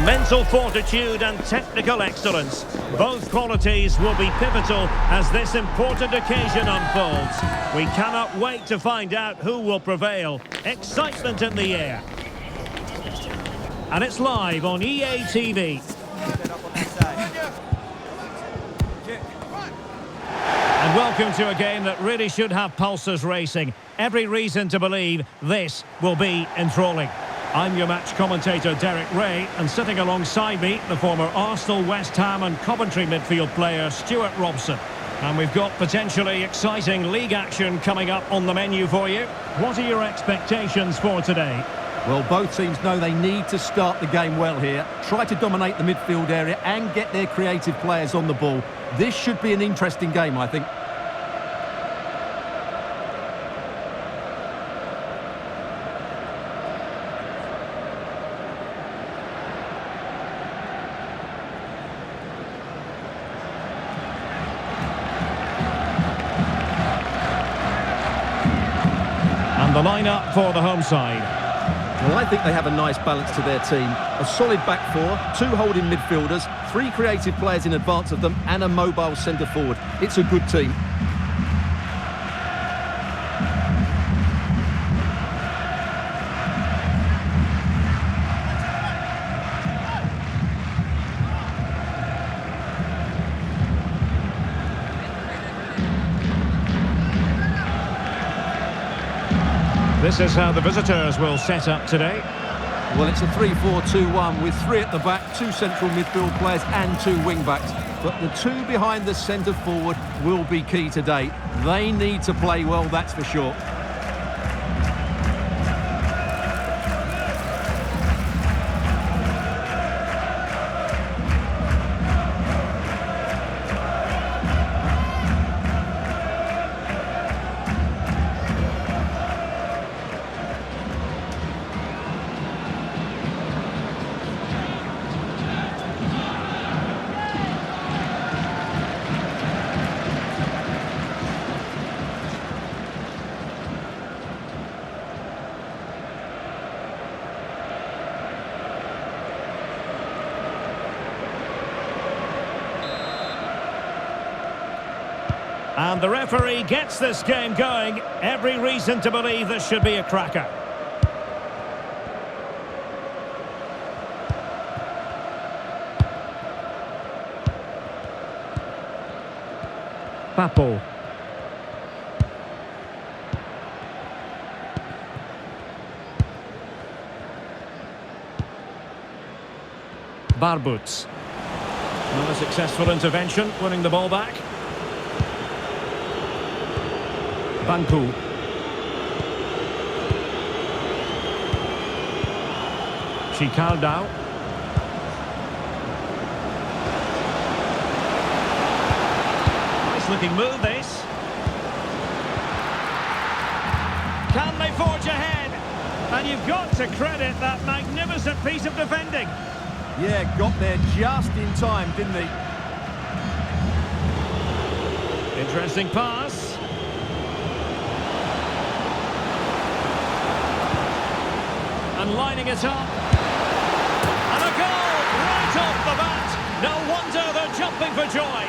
Mental fortitude and technical excellence. Both qualities will be pivotal as this important occasion unfolds. We cannot wait to find out who will prevail. Excitement in the air. And it's live on EA TV. And welcome to a game that really should have pulses racing. Every reason to believe this will be enthralling. I'm your match commentator, Derek Ray, and sitting alongside me, the former Arsenal, West Ham and Coventry midfield player, Stuart Robson. And we've got potentially exciting league action coming up on the menu for you. What are your expectations for today? Well, both teams know they need to start the game well here, try to dominate the midfield area and get their creative players on the ball. This should be an interesting game, I think. And the lineup for the home side. Well, I think they have a nice balance to their team. A solid back four, 2 holding midfielders, 3 creative players in advance of them and a mobile centre forward. It's a good team. This is how the visitors will set up today. Well, it's a 3-4-2-1 with 3 at the back, 2 central midfield players and 2 wing-backs. But the 2 behind the centre forward will be key today. They need to play well, that's for sure. And the referee gets this game going. Every reason to believe this should be a cracker. Papo. Barbuts. Not a successful intervention, winning the ball back. Banku. Chicaldao. Nice looking move this. Can they forge ahead? And you've got to credit that magnificent piece of defending. Yeah, got there just in time, didn't he? Interesting pass. And lining it up. And a goal right off the bat. No wonder they're jumping for joy.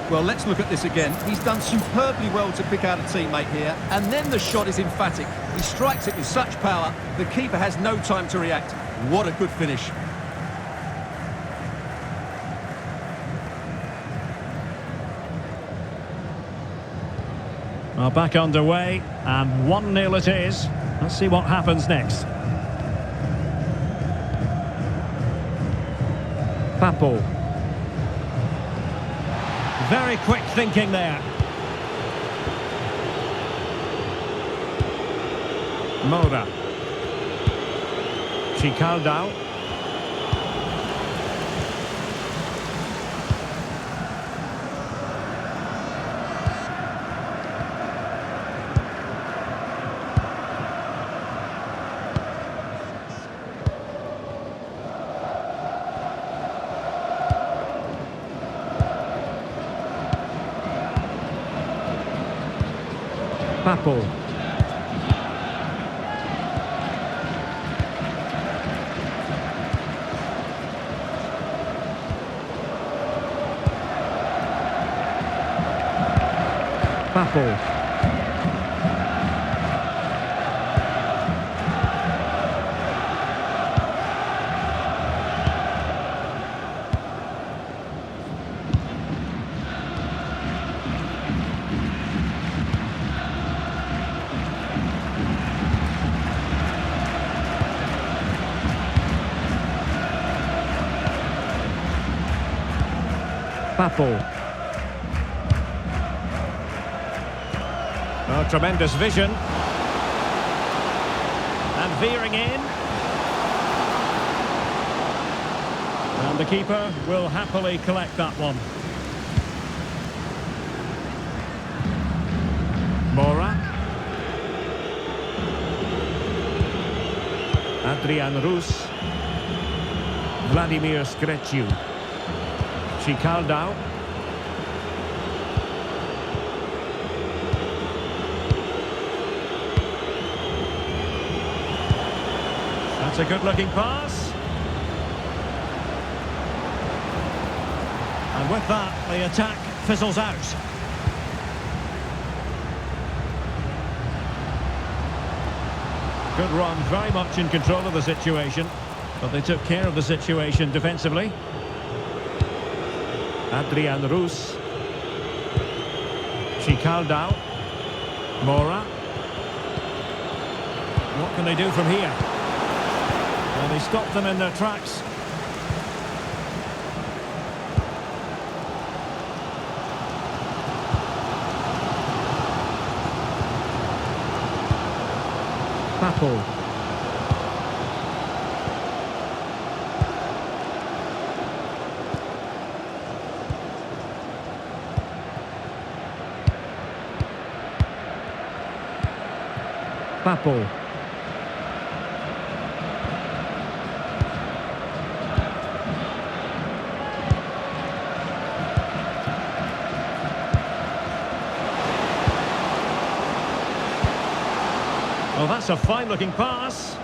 Well, let's look at this again. He's done superbly well to pick out a teammate here, and then the shot is emphatic. He strikes it with such power, the keeper has no time to react. What a good finish. Well, back underway, and 1-0 it is. Let's see what happens next. Papo. Very quick thinking there. Moura. Chicaldao. Papo. Papo. Papo. Oh, tremendous vision. And veering in. And the keeper will happily collect that one. Mora. Adrian Rus. Vladimir Skreciu. Chicaldao. That's a good-looking pass. And with that, the attack fizzles out. Good run, very much in control of the situation, but they took care of the situation defensively. Adrian Rus. Chicaldao. Mora. What can they do from here? Well, they stopped them in their tracks. Papo. Papo. Oh, that's a fine-looking pass.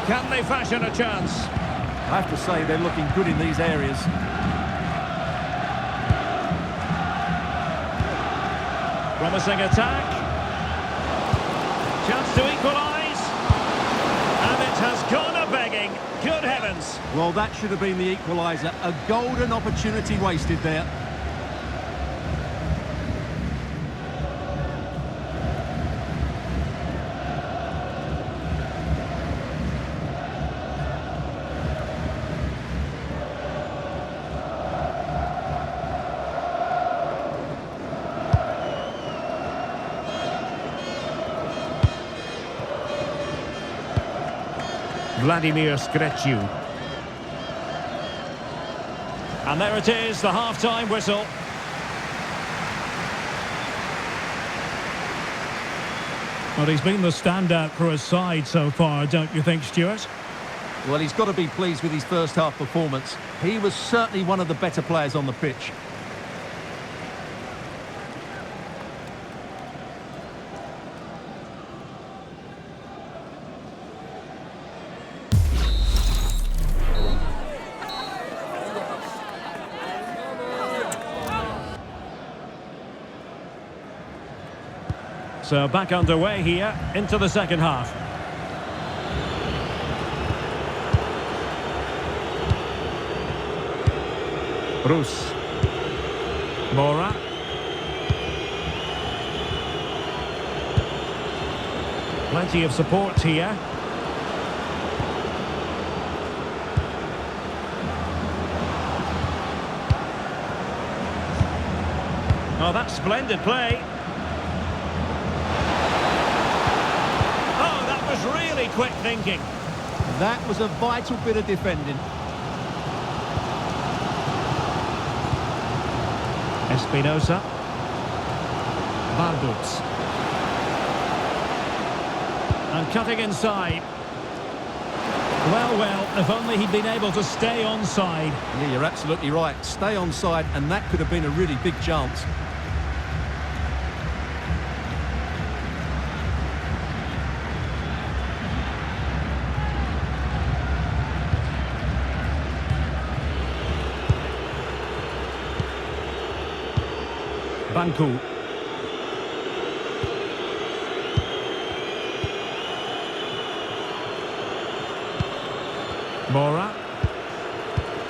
Can they fashion a chance? I have to say they're looking good in these areas. Promising attack. Chance to equalise. And it has gone a-begging. Good heavens. Well, that should have been the equaliser. A golden opportunity wasted there. Vladimir Skreciu. And there it is, the half-time whistle. Well, he's been the standout for his side so far, don't you think, Stuart? Well, he's got to be pleased with his first half performance. He was certainly one of the better players on the pitch. So back underway here into the second half. Rus. Mora. Plenty of support here. Oh, that's splendid play. Really quick thinking. That was a vital bit of defending. Espinosa. Varduts. And cutting inside. Well, well, if only he'd been able to stay onside. Yeah, you're absolutely right. Stay onside, and that could have been a really big chance. Banku. Mora.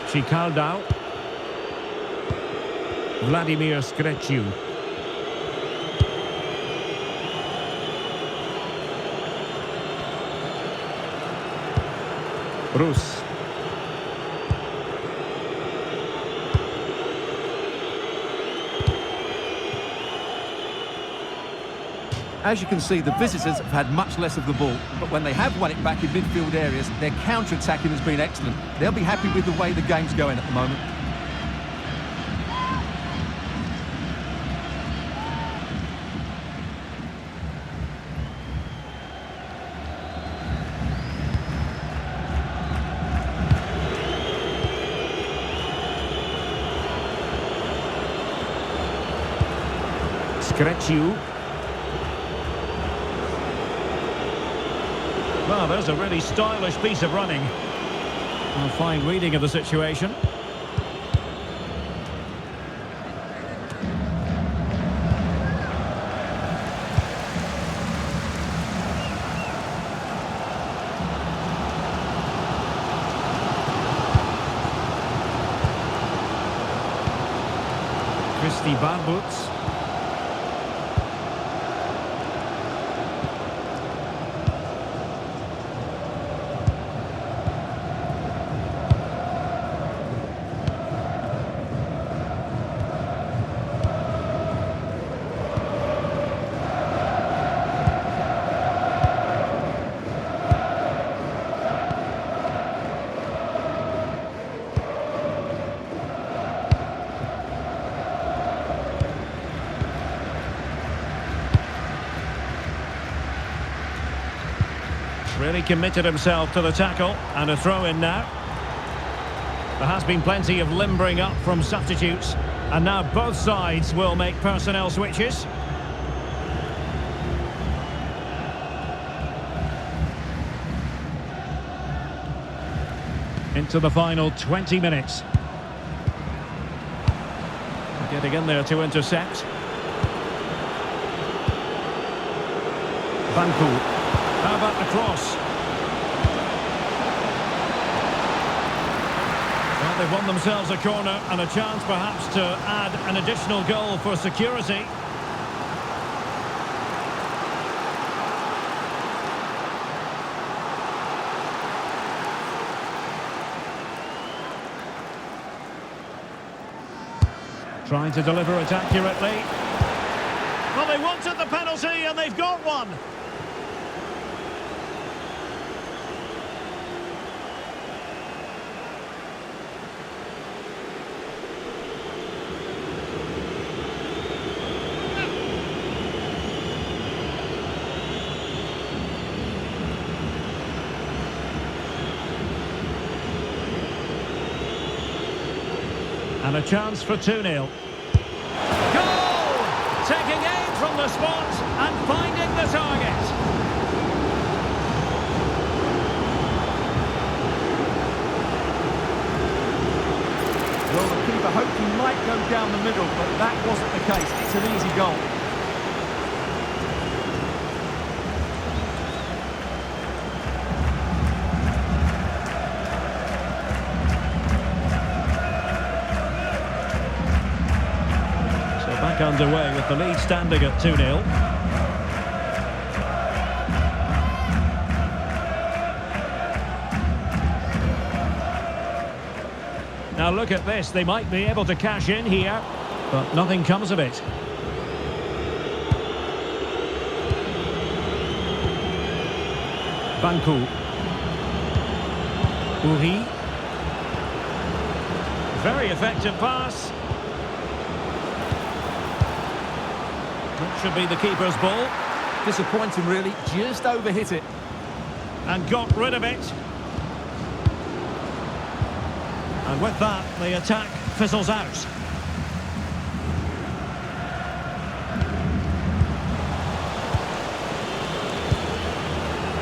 Chicaldao. Vladimir Screciu. Rus. As you can see, the visitors have had much less of the ball, but when they have won it back in midfield areas, their counter-attacking has been excellent. They'll be happy with the way the game's going at the moment. Screciu. Well, there's a really stylish piece of running. A fine reading of the situation. Christy Barbuts. Really committed himself to the tackle, and a throw in now. There has been plenty of limbering up from substitutes, and now both sides will make personnel switches. Into the final 20 minutes. Getting in there to intercept. Banku. How about the cross? Well, they've won themselves a corner and a chance perhaps to add an additional goal for security. Trying to deliver it accurately. Well, they wanted the penalty and they've got one. And a chance for 2-0. Goal! Taking aim from the spot and finding the target. Well, the keeper hoped he might go down the middle, but that wasn't the case. It's an easy goal. Back underway with the lead standing at 2-0. Now look at this, they might be able to cash in here, but nothing comes of it. Banku. Uri. Very effective pass. That should be the keeper's ball. Disappointing, really. Just overhit it. And got rid of it. And with that, the attack fizzles out.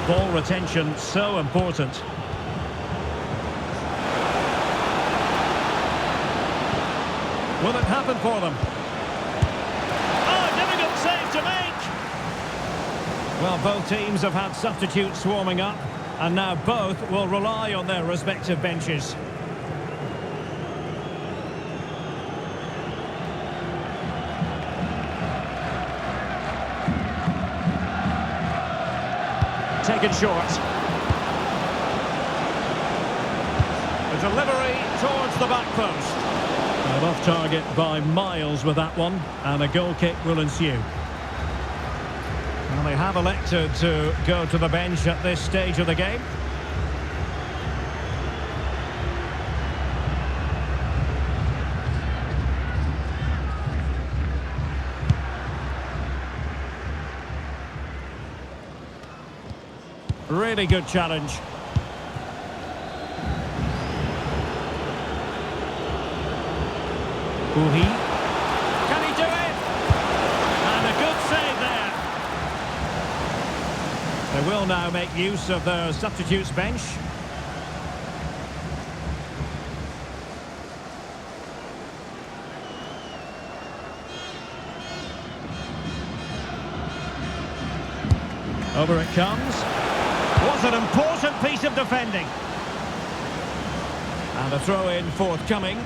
Ball retention so important. Will it happen for them? Oh, difficult save to make! Well, both teams have had substitutes warming up, and now both will rely on their respective benches. Taken short. The delivery towards the back post. And off target by miles with that one, and a goal kick will ensue. Well, they have elected to go to the bench at this stage of the game. Really good challenge. Uhi. Can he do it? And a good save there. They will now make use of their substitutes bench. Over it comes. Was an important piece of defending. And a throw-in forthcoming.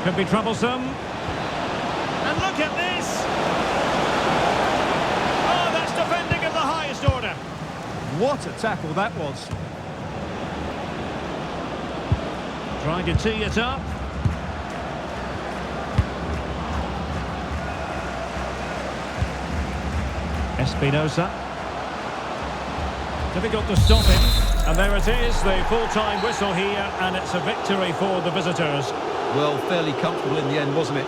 Could be troublesome. And look at this! Oh, that's defending of the highest order. What a tackle that was. Trying to tee it up. Espinosa. Difficult to stop him. And there it is, the full-time whistle here, and it's a victory for the visitors. Well, fairly comfortable in the end, wasn't it?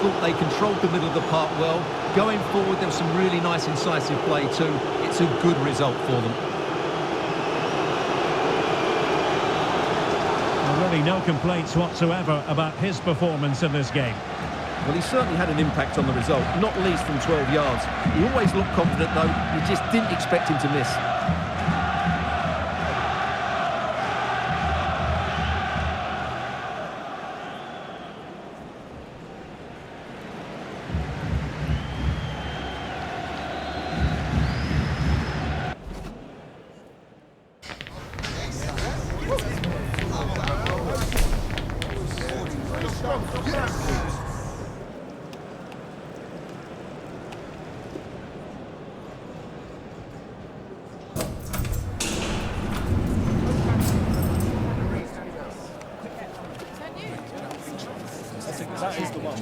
Thought they controlled the middle of the park well. Going forward, there was some really nice incisive play too. It's a good result for them. Well, really no complaints whatsoever about his performance in this game. Well, he certainly had an impact on the result, not least from 12 yards. He always looked confident though. You just didn't expect him to miss. That is the one.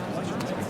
That's